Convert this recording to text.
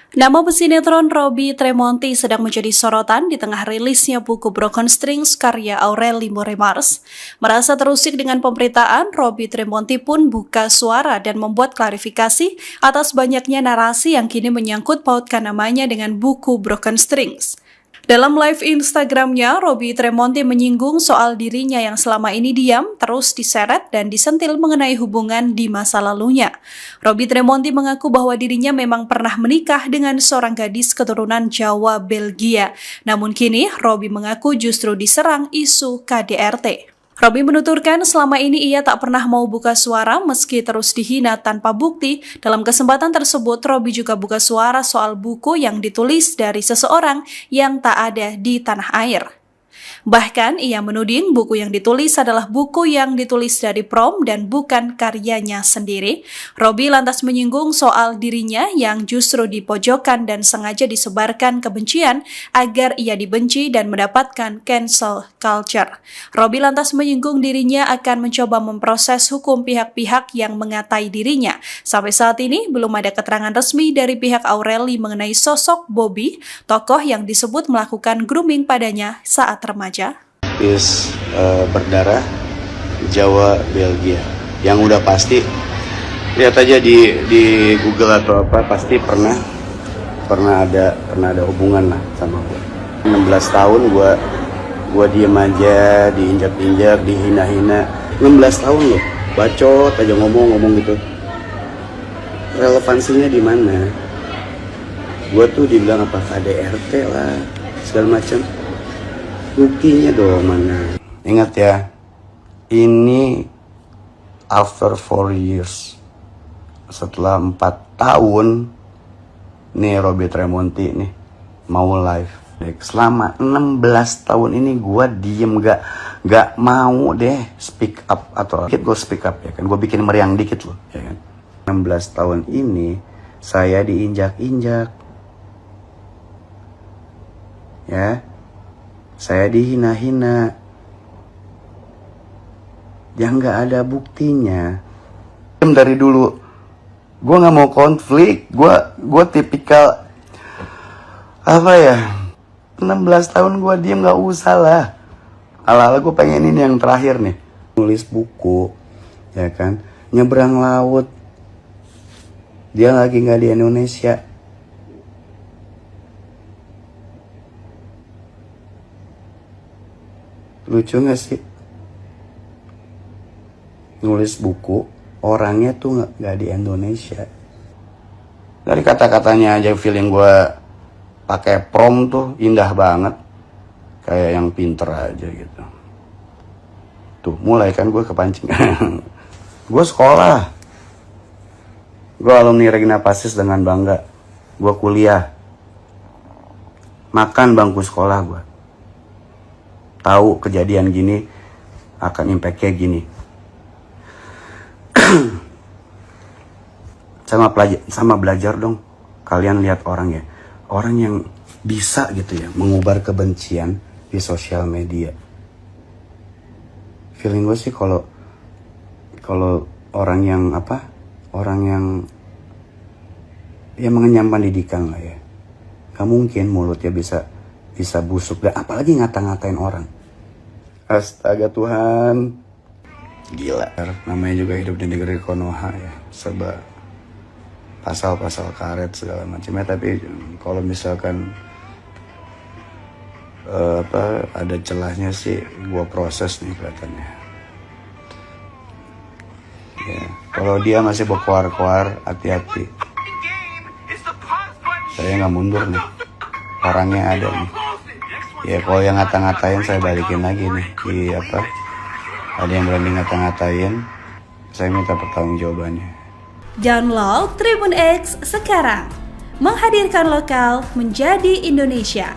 Nama pesinetron Robby Tremonti sedang menjadi sorotan di tengah rilisnya buku Broken Strings karya Aureli Moremars. Merasa terusik dengan pemberitaan, Robby Tremonti pun buka suara dan membuat klarifikasi atas banyaknya narasi yang kini menyangkut pautkan namanya dengan buku Broken Strings. Dalam live Instagramnya, Robby Tremonti menyinggung soal dirinya yang selama ini diam, terus diseret dan disentil mengenai hubungan di masa lalunya. Robby Tremonti mengaku bahwa dirinya memang pernah menikah dengan seorang gadis keturunan Jawa Belgia. Namun kini, Robby mengaku justru diserang isu KDRT. Robby menuturkan selama ini ia tak pernah mau buka suara meski terus dihina tanpa bukti. Dalam kesempatan tersebut, Robby juga buka suara soal buku yang ditulis dari seseorang yang tak ada di tanah air. Bahkan ia menuding buku yang ditulis adalah buku yang ditulis dari Prom dan bukan karyanya sendiri. Robby lantas menyinggung soal dirinya yang justru dipojokkan dan sengaja disebarkan kebencian agar ia dibenci dan mendapatkan cancel culture. Robby lantas menyinggung dirinya akan mencoba memproses hukum pihak-pihak yang mengatai dirinya. Sampai saat ini belum ada keterangan resmi dari pihak Aureli mengenai sosok Bobby, tokoh yang disebut melakukan grooming padanya saat remaja. Berdarah Jawa Belgia yang udah pasti lihat aja di Google atau apa, pasti pernah ada hubungan lah sama gue. 16 tahun gue diem aja, diinjak-injak, dihina-hina. 16 tahun loh, bacot aja ngomong gitu. Relevansinya di mana? Gue tuh dibilang apa, KDRT lah segala macam. Buktinya dong mana? Ingat ya, ini after 4 years, setelah 4 tahun nih Robby Tremonti nih mau live. Selama 16 tahun ini gue diem, gak mau deh speak up, atau dikit gue speak up ya kan, gue bikin meriang dikit loh ya kan. 16 tahun ini saya diinjak-injak ya, saya dihina-hina yang gak ada buktinya. Dari dulu gue gak mau konflik, gue tipikal apa ya, 16 tahun gue diem, gak usah lah. Ala-ala gue pengen ini yang terakhir nih, nulis buku ya kan, nyebrang laut, dia lagi gak di Indonesia. Lucu gak sih? Nulis buku, orangnya tuh gak di Indonesia. Dari kata-katanya aja feeling gue pakai Prom tuh indah banget. Kayak yang pinter aja gitu. Tuh mulai kan gue kepancing. Gue sekolah. Gue alumni Regina Pacis dengan bangga. Gue kuliah. Makan bangku sekolah gue. Tahu kejadian gini akan impact-nya gini. sama belajar dong. Kalian lihat orang ya, orang yang bisa gitu ya mengubar kebencian di sosial media. Feeling gue sih kalau orang yang ya mengenyam pendidikan lah ya, gak mungkin mulutnya bisa busuk, dan apalagi ngata-ngatain orang. Astaga Tuhan, gila. Namanya juga hidup di negeri Konoha ya, serba pasal-pasal karet segala macamnya. Tapi kalau misalkan ada celahnya sih, gua proses nih kelihatannya. Ya, kalau dia masih berkuar-kuar, hati-hati. Saya nggak mundur nih, orangnya ada nih. Ya kalau yang ngata-ngatain saya balikin lagi nih. Ada yang berani ngata-ngatain, saya minta pertanggungjawabannya. Download Tribun X sekarang, menghadirkan lokal menjadi Indonesia.